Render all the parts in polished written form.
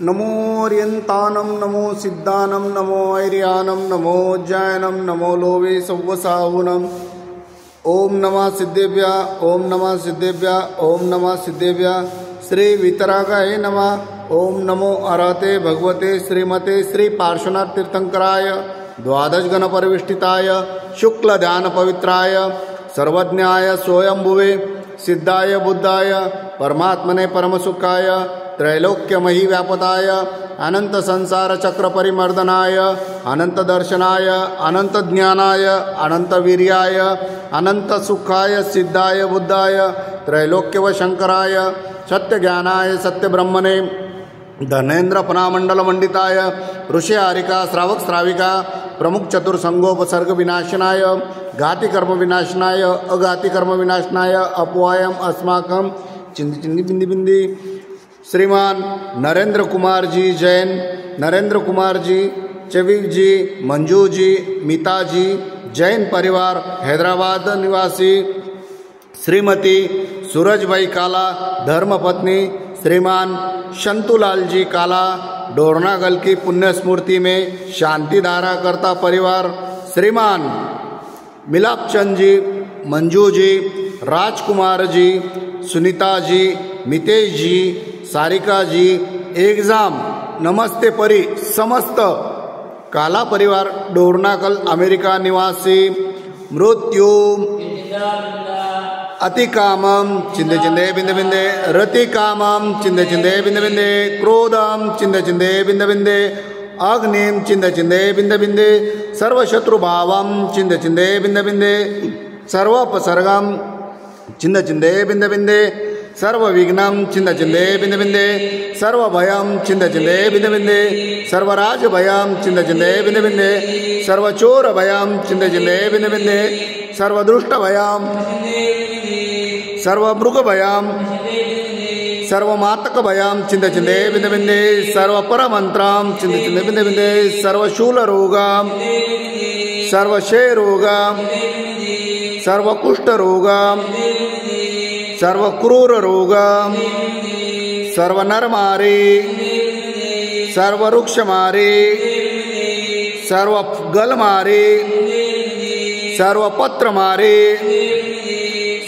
नमोऽर्यन्तानं नमो सिद्धानं नमो ऐर्यानं नमो ज्ञानं नमो लोभे सव्वसाहुनं ओम नमः सिद्धेभ्य ओम नमः सिद्धेभ्य ओम नमः सिद्धेभ्य श्री वितरागाय नमः। ओम नमो अरहते भगवते श्रीमते श्री पार्श्वनाथ तीर्थंकराय द्वादश गण परिविष्टिताय शुक्ल ध्यान पवित्राय सर्वज्ञाय स्वयंभुवे सिद्धाय बुद्धाय परमात्मने परमसुखाय त्रैलोक्यमही व्यापताय अनंत संसार चक्र परिमर्दनाय अनंत दर्शनाय अनंत ज्ञानाय अनंत वीर्याय अनंत सुखाय सिद्धाय बुद्धाय त्रैलोक्य व शंकराय सत्य ज्ञानाय सत्य ब्रह्मणे धनेन्द्र पनामंडल मंडिताय ऋषि हारिका श्रावक श्राविका प्रमुख चतुर्संगोपसर्ग विनाशनाय घाति कर्म विनाशनाय अघाति कर्म विनाशनाय अपवायम अस्माकं चिंदी चिंदी बिंदी बिंदी श्रीमान नरेंद्र कुमार जी जैन, नरेंद्र कुमार जी, चविक जी, मंजू जी, मीता जी, जैन परिवार हैदराबाद निवासी श्रीमती सूरजभाई काला धर्मपत्नी श्रीमान शंतुलाल जी काला डोरनागल की पुण्य स्मृति में शांति धारा करता परिवार श्रीमान मिलापचंद जी, मंजू जी, राजकुमार जी, सुनीता जी, मितेश जी, सारिका जी, एग्जाम नमस्ते परी समस्त काला परिवार डोरनाकल अमेरिका निवासी मृत्यु अतिकामम चिंदे चिंदे बिंदे बिंदे रतिकामम चिंदे चिंदे बिंदे बिंदे क्रोधम चिंदे चिंदे बिंदे बिंदे अग्निम चिंदे चिंदे बिंदे बिंदे सर्वशत्रुभावम चिंदे चिंदे बिंदे बिंदे सर्वोपसर्गम चिंदे चिंदे बिंदे बिंदे सर्व विघ्नम चिंद चिंदे बिंदे बिंदे सर्व भयम चिंद चिंदे बिंदे बिंदे सर्वराज भयम चिंद चिंदे बिंदे बिंदे सर्व चोर भयम चिंद चिंदे बिंदे बिंदे सर्व दुष्ट भयम सर्व मृग भयम सर्व मातक भयम चिंद चिंदे बिंदे बिंदे सर्व परमंत्रम चिंद चिंदे बिंदे बिंदे सर्व शूल रोगम सर्व क्षय रोगम सर्व कुष्ठ रोगम सर्व क्रूर रोगम सर्व नर मारे सर्व वृक्ष मारे सर्व गल मारे सर्व पत्र मारे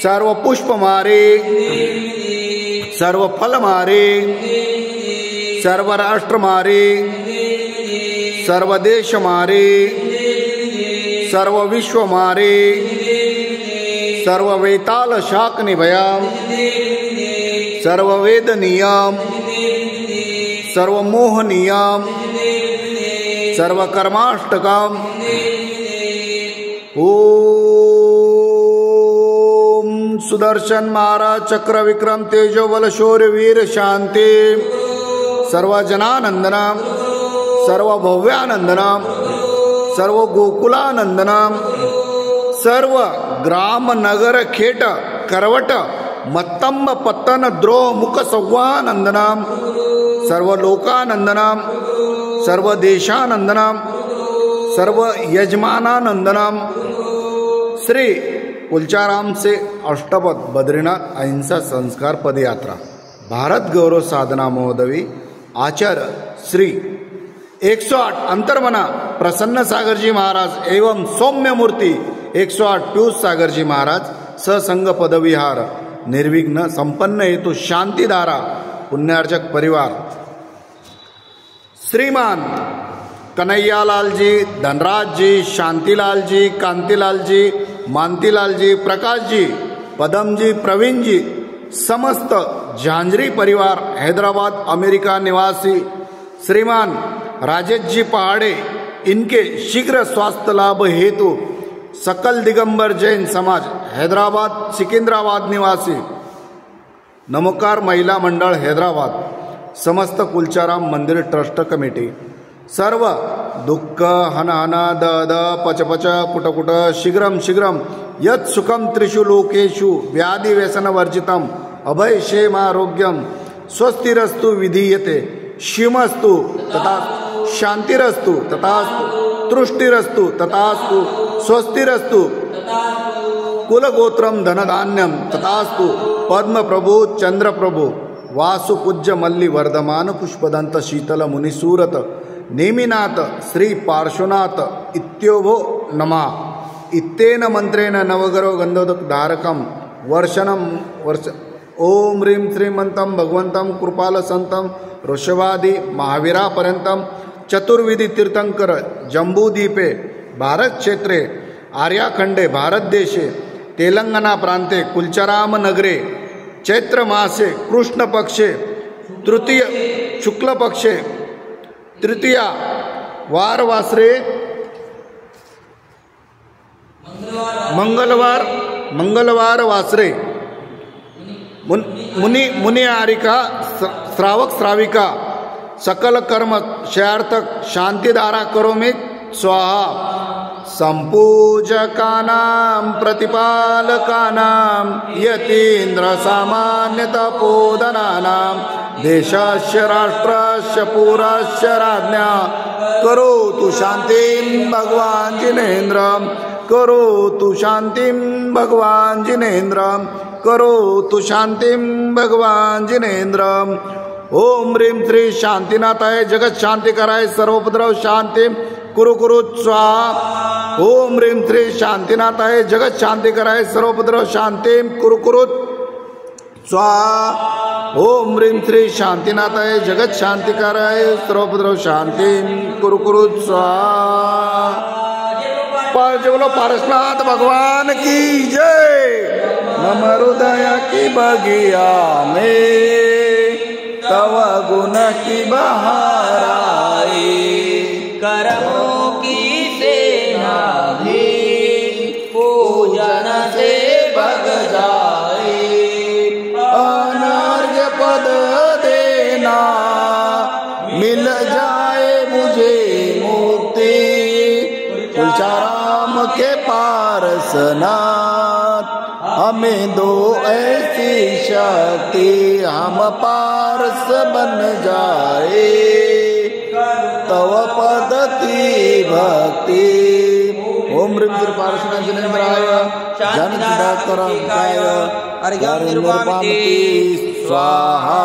सर्व पुष्प मारे सर्व फल मारे सर्व राष्ट्र मारे सर्व देश मारे सर्व विश्व मारे सर्व वेताल शाक निभयाम सर्व वेद नियम सर्व मोह नियम सर्व कर्माष्टकम ओम सुदर्शन महाराज चक्र विक्रम तेजो बल शौर्य वीर शांति सर्व जनानंदनम सर्व भव्यानंदनम सर्व गोकुलानंदनम सर्व ग्राम नगर खेट करवट मत्तंब पत्तन द्रोह मुख संवानंदनम सर्व लोकानंदनम सर्व देशानंदनम सर्व यजमानानंदनम। श्री कुलचाराम से अष्टपद बद्रीनाथ अहिंसा संस्कार पदयात्रा भारत गौरव साधना महोदवी आचार्य श्री 108 अंतर्मना प्रसन्न सागर जी महाराज एवं सौम्य मूर्ति 108 पीयूष सागर जी महाराज ससंग पदविहार निर्विघ्न संपन्न हेतु शांतिधारा पुण्यार्चक परिवार श्रीमान कन्हैयालाल जी, धनराज जी, शांतिलाल जी, कांतिलाल जी, मानतीलाल जी, प्रकाश जी, पदम जी, प्रवीण जी, समस्त झांझरी परिवार हैदराबाद अमेरिका निवासी श्रीमान राजेश जी पहाड़े इनके शीघ्र स्वास्थ्य लाभ हेतु सकल दिगंबर जैन समाज हैदराबाद सिकंदराबाद निवासी नमोकार महिला मंडल हैदराबाद समस्त कुलचाराम मंदिर ट्रस्ट कमिटी सर्व दुःख हन हन द द पच पच कुट कुट शीघ्रम शीघ्रम यत् सुखम त्रिषु लोकेषु व्याधि व्यसन वर्जितम अभय क्षेमारोग्यम स्वस्तिरस्तु विधीयते शिवमस्तु तथा शांतिरस्तु तथास्तु तुष्टिरस्तु तथास्तु स्वस्तिरस्तु कुलगोत्रम धनधान्यम तथास्तु पद्म प्रभु चंद्र प्रभु वासुपूज्य मल्ली वर्धमान पुष्पदंत शीतल मुनिसूरत नेमिनाथ श्री पार्श्वनाथ इत्योभो नमः। इत्तेन मंत्रेण नवग्रह गंधोदक धारकम वर्षनम वर्ष ओम ह्रीं श्रीमंतम भगवंतम कृपाल संतम ऋषभादि महावीरापर्यंतम चतुर्विधि तीर्थंकर जम्बूद्वीपे भारत क्षेत्रे आर्याखंडे भारत देशे तेलंगाना प्रांते कुलचराम नगरे चैत्र मासे कृष्ण पक्षे तृतीय शुक्ल पक्षे तृतीया वारवासरे मंगलवार वासरे मुनि आरिका श्रावक श्राविका सकल कर्म शयार्थक शांतिधारा करोमि स्वाहा। संपूजकानां प्रतिपालकानां यतीन्द्र सामान्य तपोधनानां देशस्य राष्ट्रस्य पुरस्य राज्ञा करोतु शांतिं भगवान् जिनेन्द्रं करोतु शांतिं भगवान् जिनेन्द्रं करोतु शांतिं भगवान् जिनेन्द्रं। ओम ह्रीं श्री शांतिनाथाय जगत शांति कराय सर्वोपद्रव शांति कुरु कुरु स्वाहा। ओम ह्रीं श्री शांतिनाथाय जगत शांति कराय सर्वोपद्रव शांति कुरु कुरु स्वाहा। ओम ह्रीं श्री शांतिनाथाय जगत शांति कराय सर्वोपद्रव शांति कुरु कुरु स्वाहा। बोलो पारसनाथ भगवान की जय। नम हृदय की बगिया में तव गुण की बहार आई, करमों की सेना भी पूजन से भग जाए। अनर्घ्य पद देना मिल जाए मुझे मुक्ति, कुलचाराम के पारसनाथ हमें दो ऐसी शक्ति हम पारस बन जाए। तव पद की भक्ति। ओम ह्रीं श्री पार्श्वनाथ जिनेन्द्राय जनचिदाकराय अर्घ्यं निर्वापति स्वाहा।